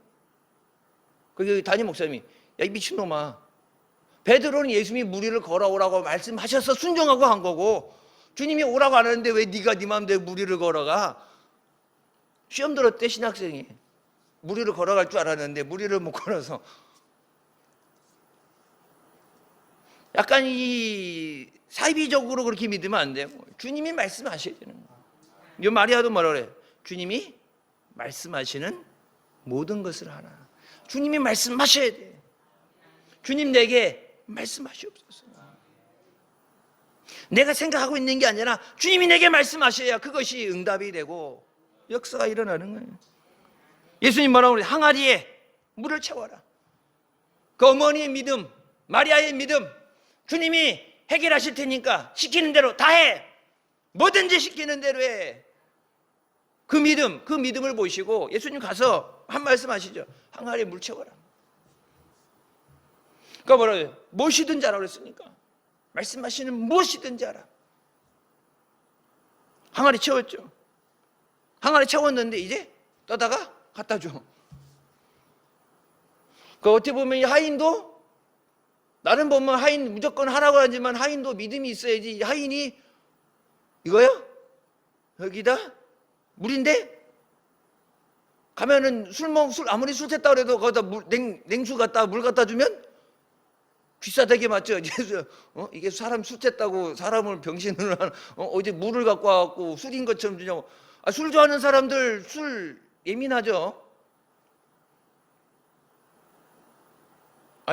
그 담임 목사님이 야 이 미친놈아, 베드로는 예수님이 무리를 걸어오라고 말씀하셔서 순종하고 한 거고 주님이 오라고 안 하는데 왜 네가 네 마음대로 무리를 걸어가? 시험 들었대 신학생이. 무리를 걸어갈 줄 알았는데 무리를 못 걸어서. 약간 이 사이비적으로 그렇게 믿으면 안 돼요. 주님이 말씀하셔야 되는 거예요. 마리아도 뭐라 그래? 주님이 말씀하시는 모든 것을 하라. 주님이 말씀하셔야 돼. 주님 내게 말씀하시옵소서. 내가 생각하고 있는 게 아니라 주님이 내게 말씀하셔야 그것이 응답이 되고 역사가 일어나는 거예요. 예수님 뭐라고 그래요? 항아리에 물을 채워라. 그 어머니의 믿음, 마리아의 믿음, 주님이 해결하실 테니까 시키는 대로 다 해. 뭐든지 시키는 대로 해. 그 믿음을 보시고 예수님 가서 한 말씀 하시죠. 항아리에 물 채워라. 그러니까 뭐라고요? 무엇이든지 하라 그랬으니까 말씀하시는 무엇이든지 하라. 항아리 채웠죠. 항아리 채웠는데 이제 떠다가 갖다 줘. 그 어떻게 보면 이 하인도 나는 보면 하인 무조건 하라고 하지만 하인도 믿음이 있어야지. 하인이 이거야? 여기다 물인데 가면은 술 아무리 술 샜다 그래도 거기다 냉수 갖다 물 갖다 주면 귀싸대기 맞죠? 이게 사람 술 샜다고 사람을 병신으로 하는 어디 물을 갖고 와갖고 술인 것처럼 주냐고. 술 좋아하는 사람들 술 예민하죠.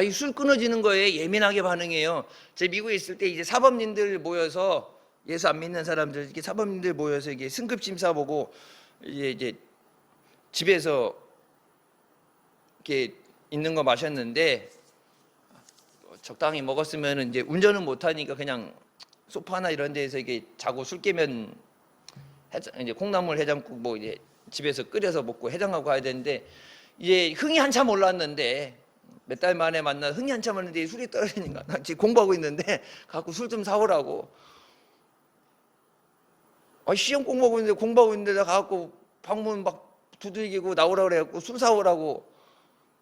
이 술 끊어지는 거에 예민하게 반응해요. 제 미국에 있을 때 이제 사범님들 모여서 예수 안 믿는 사람들 이렇게 사범님들 모여서 이게 승급 심사 보고 이제 집에서 이렇게 있는 거 마셨는데 적당히 먹었으면 이제 운전은 못 하니까 그냥 소파나 이런 데에서 이게 자고 술 깨면 이제 콩나물 해장국 뭐 이제 집에서 끓여서 먹고 해장하고 가야 되는데 이제 흥이 한참 올랐는데 몇 달 만에 만나 흥이 한참 왔는데 술이 떨어지니까 나 지금 공부하고 있는데 갖고 술 좀 사오라고. 시험 공부하고 있는데 나 갖고 방문 막 두들기고 나오라 그래갖고 술 사오라고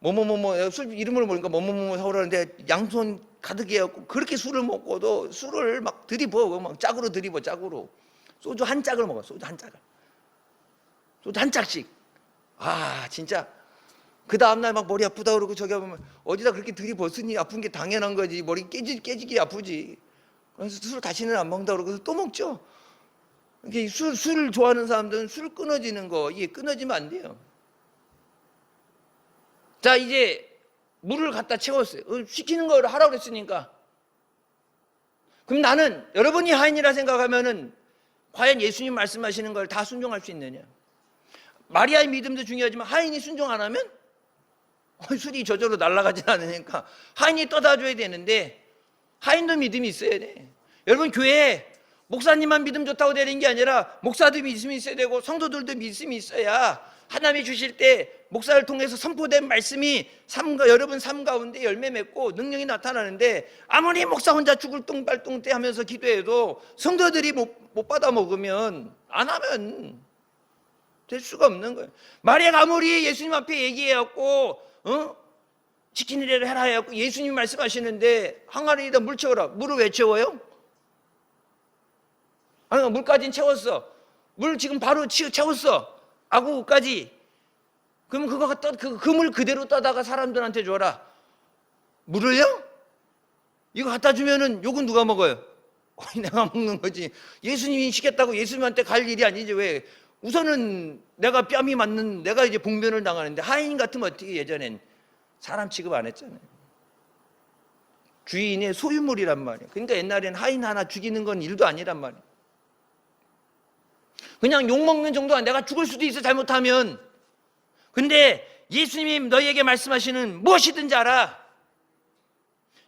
뭐뭐뭐뭐 술 이름을 모르니까 뭐뭐뭐 사오라는데 양손 가득 해갖고 그렇게 술을 먹고도 술을 막 들이부어 막 짝으로 들이부어 짝으로 소주 한 짝을 먹어. 소주 한 짝씩. 진짜 그 다음날 막 머리 아프다 그러고 저기 보면 어디다 그렇게 들이부었으니 아픈 게 당연한 거지. 머리 깨지기 아프지. 그래서 술 다시는 안 먹는다 그러고 또 먹죠. 술을 좋아하는 사람들은 술 끊어지는 거 이게 끊어지면 안 돼요. 자 이제 물을 갖다 채웠어요. 시키는 걸 하라고 그랬으니까. 그럼 나는 여러분이 하인이라 생각하면은 과연 예수님 말씀하시는 걸 다 순종할 수 있느냐? 마리아의 믿음도 중요하지만 하인이 순종 안 하면 술이 저절로 날아가지 않으니까 하인이 떠다 줘야 되는데 하인도 믿음이 있어야 돼. 여러분 교회에 목사님만 믿음 좋다고 되는 게 아니라 목사도 믿음이 있어야 되고 성도들도 믿음이 있어야 하나님이 주실 때 목사를 통해서 선포된 말씀이 여러분 삶 가운데 열매 맺고 능력이 나타나는데 아무리 목사 혼자 죽을 똥발똥 때 하면서 기도해도 성도들이 못 받아 먹으면 안 하면 될 수가 없는 거예요. 마리아가 아무리 예수님 앞에 얘기해갖고 시키는 대로 해라 해갖고 예수님이 말씀하시는데 항아리에다 물 채워라. 물을 왜 채워요? 물까지는 채웠어. 물 지금 바로 채웠어. 아구까지. 그럼 그 물 그대로 떠다가 사람들한테 줘라. 물을요? 이거 갖다 주면은 욕은 누가 먹어요? 내가 먹는 거지. 예수님이 시켰다고 예수님한테 갈 일이 아니지. 왜? 우선은 내가 뺨이 맞는 내가 이제 봉변을 당하는데 하인 같으면 어떻게 예전엔 사람 취급 안 했잖아요. 주인의 소유물이란 말이에요. 그러니까 옛날엔 하인 하나 죽이는 건 일도 아니란 말이에요. 그냥 욕먹는 정도가 내가 죽을 수도 있어 잘못하면. 근데 예수님이 너희에게 말씀하시는 무엇이든지 알아.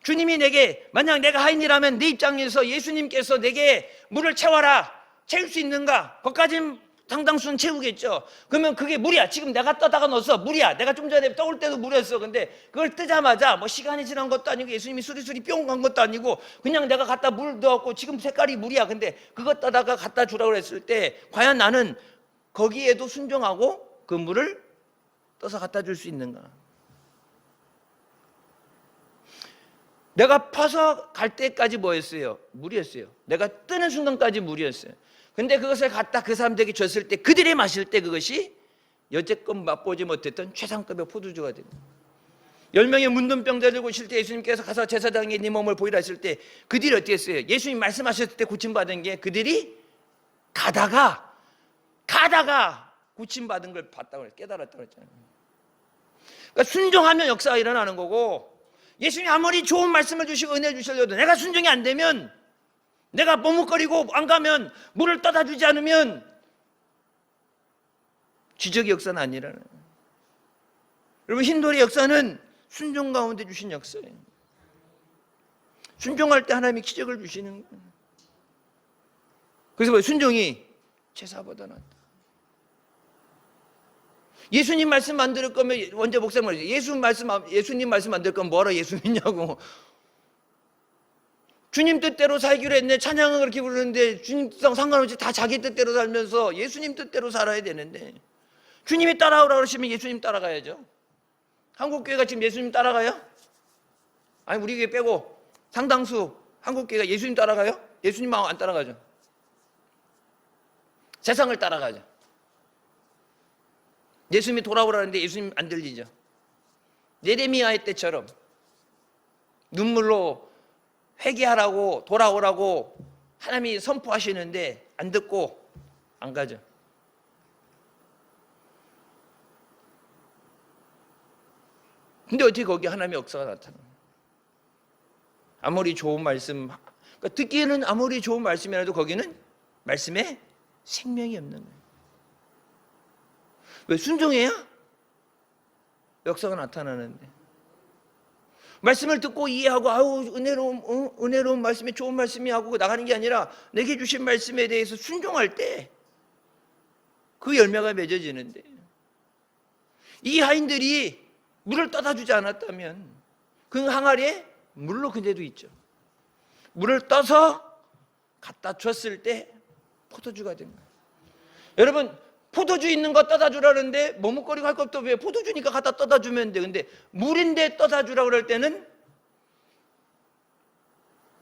주님이 내게 만약 내가 하인이라면 내 입장에서 예수님께서 내게 물을 채워라. 채울 수 있는가? 거기까지는 상당수는 채우겠죠. 그러면 그게 물이야. 지금 내가 떠다가 넣었어. 물이야. 내가 좀 전에 떠올 때도 물이었어. 근데 그걸 뜨자마자 뭐 시간이 지난 것도 아니고 예수님이 수리수리 뿅 간 것도 아니고 그냥 내가 갖다 물 넣었고 지금 색깔이 물이야. 근데 그거 떠다가 갖다 주라고 했을 때 과연 나는 거기에도 순종하고 그 물을 떠서 갖다 줄 수 있는가? 내가 퍼서 갈 때까지 뭐였어요? 물이었어요. 내가 뜨는 순간까지 물이었어요. 근데 그것을 갖다 그 사람들에게 줬을 때 그들이 마실 때 그것이 여태껏 맛보지 못했던 최상급의 포도주가 됩니다. 10명의 문둥병자 들고 오실 때 예수님께서 가서 제사장에 네 몸을 보이라 했을 때 그들이 어떻게 했어요? 예수님 말씀하셨을 때 고침받은 게 그들이 가다가 고침받은 걸 봤다고 깨달았다고 했잖아요. 그러니까 순종하면 역사가 일어나는 거고, 예수님이 아무리 좋은 말씀을 주시고 은혜 주시려도 내가 순종이 안 되면, 내가 머뭇거리고 안 가면, 물을 떠다 주지 않으면 기적의 역사는 안 일어나요. 여러분, 힌도의 역사는 순종 가운데 주신 역사예요. 순종할 때 하나님이 기적을 주시는 거예요. 그래서 순종이 제사보다 낫다. 예수님 말씀 안 들을 거면, 원제 목사님 말이죠. 예수님 말씀 안 들을 거면 뭐하러 예수 믿냐고. 주님 뜻대로 살기로 했네. 찬양은 그렇게 부르는데 주님 뜻하고 상관없이 다 자기 뜻대로 살면서 예수님 뜻대로 살아야 되는데, 주님이 따라오라 그러시면 예수님 따라가야죠. 한국교회가 지금 예수님 따라가요? 아니, 우리 교회 빼고 상당수 한국교회가 예수님 따라가요? 예수님하고 안 따라가죠. 세상을 따라가죠. 예수님이 돌아오라는데 예수님 안 들리죠. 예레미야의 때처럼 눈물로 회개하라고 돌아오라고 하나님이 선포하시는데 안 듣고 안 가죠. 근데 어떻게 거기 하나님의 역사가 나타나요? 아무리 좋은 말씀, 그러니까 듣기에는 아무리 좋은 말씀이라도 거기는 말씀에 생명이 없는 거예요. 왜? 순종해야 역사가 나타나는데, 말씀을 듣고 이해하고 아우 은혜로운 말씀이 좋은 말씀이 하고 나가는 게 아니라 내게 주신 말씀에 대해서 순종할 때 그 열매가 맺어지는데, 이 하인들이 물을 떠다 주지 않았다면 그 항아리에 물로 그대로 있죠. 물을 떠서 갖다 줬을 때 포도주가 된 거예요. 여러분, 포도주 있는 거 떠다 주라는데 머뭇거리고 할 것도 왜 포도주니까 갖다 떠다 주면 돼. 근데 물인데 떠다 주라고 그럴 때는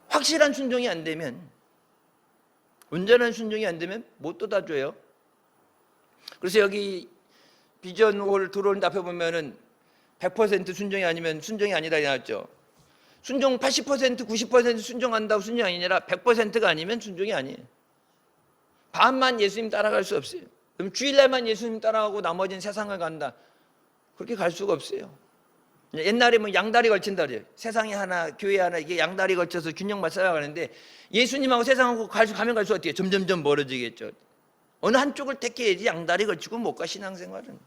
확실한 순종이 안 되면, 온전한 순종이 안 되면 못 떠다 줘요. 그래서 여기 비전홀 들어오는 앞에 보면은 100% 순종이 아니면 순종이 아니다 나왔죠. 순종 80% 90% 순종한다고 순종이 아니라 100%가 아니면 순종이 아니에요. 반만 예수님 따라갈 수 없어요. 그럼 주일날만 예수님 따라가고 나머지는 세상을 간다, 그렇게 갈 수가 없어요. 옛날에 뭐 양다리 걸친다 그래요. 세상이 하나 교회 하나, 이게 양다리 걸쳐서 균형만 쌓아가는데, 예수님하고 세상하고 가면 갈수록 어떻게 점점점 멀어지겠죠. 어느 한쪽을 택해야지 양다리 걸치고 못 가, 신앙생활은.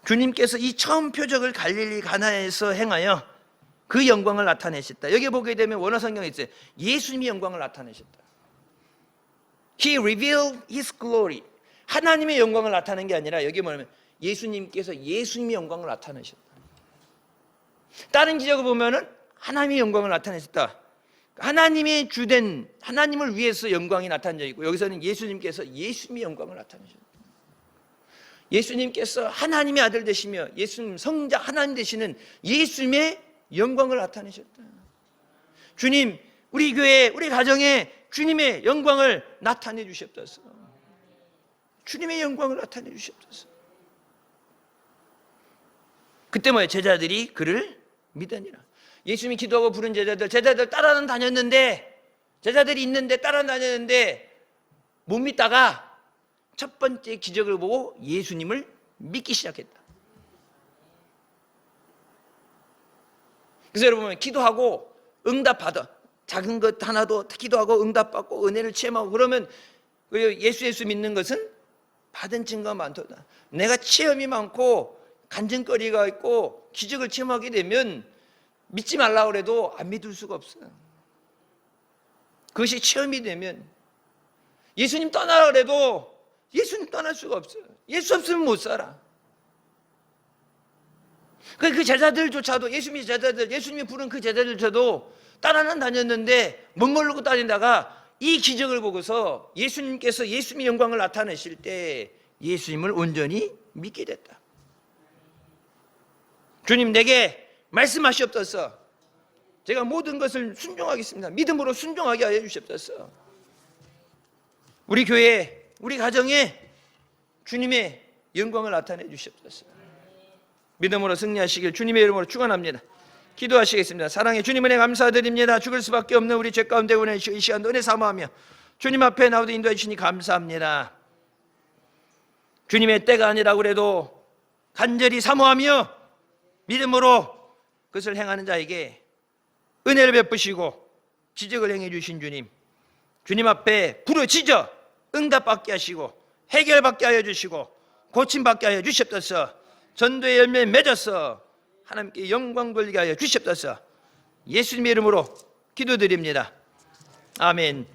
주님께서 이 처음 표적을 갈릴리 가나에서 행하여 그 영광을 나타내셨다. 여기 보게 되면 원어 성경에 있어요. 예수님이 영광을 나타내셨다. He revealed His glory. 하나님의 영광을 나타내는 게 아니라 여기 뭐냐면 예수님께서 예수님의 영광을 나타내셨다. 다른 기적을 보면은 하나님의 영광을 나타내셨다. 하나님의 주된, 하나님을 위해서 영광이 나타난 적이 있고, 여기서는 예수님께서 예수님의 영광을 나타내셨다. 예수님께서 하나님의 아들 되시며 예수님 성자 하나님 되시는 예수님의 영광을 나타내셨다. 주님, 우리 교회, 우리 가정에 주님의 영광을 나타내 주시옵소서. 주님의 영광을 나타내 주시옵소서. 그때 뭐예요? 제자들이 그를 믿으니라. 예수님이 기도하고 부른 제자들 따라는 다녔는데, 제자들이 있는데 따라 다녔는데 못 믿다가 첫 번째 기적을 보고 예수님을 믿기 시작했다. 그래서 여러분, 기도하고 응답받아, 작은 것 하나도 기도하고 응답받고 은혜를 체험하고 그러면 예수 믿는 것은 받은 증거가 많도다. 내가 체험이 많고 간증거리가 있고 기적을 체험하게 되면 믿지 말라고 해도 안 믿을 수가 없어요. 그것이 체험이 되면, 예수님 떠나라 그래도 예수님 떠날 수가 없어요. 예수 없으면 못 살아. 그 제자들조차도, 예수님의 제자들, 예수님이 부른 그 제자들조차도 따라는 다녔는데 멋모르고 다니다가 이 기적을 보고서 예수님께서 예수님의 영광을 나타내실 때 예수님을 온전히 믿게 됐다. 주님, 내게 말씀하시옵소서. 제가 모든 것을 순종하겠습니다. 믿음으로 순종하게 하여 주시옵소서. 우리 교회, 우리 가정에 주님의 영광을 나타내 주시옵소서. 믿음으로 승리하시길 주님의 이름으로 축원합니다. 기도하시겠습니다. 사랑해 주님 은혜 감사드립니다. 죽을 수밖에 없는 우리 죄 가운데 오늘 이 시간도 은혜 사모하며 주님 앞에 나오도 인도해 주시니 감사합니다. 주님의 때가 아니라고 그래도 간절히 사모하며 믿음으로 그것을 행하는 자에게 은혜를 베푸시고 기적을 행해 주신 주님, 주님 앞에 부르짖어 응답받게 하시고 해결받게 하여 주시고 고침받게 하여 주시옵소서. 전도의 열매 맺어서 하나님께 영광 돌리게 하여 주시옵소서. 예수님의 이름으로 기도드립니다. 아멘.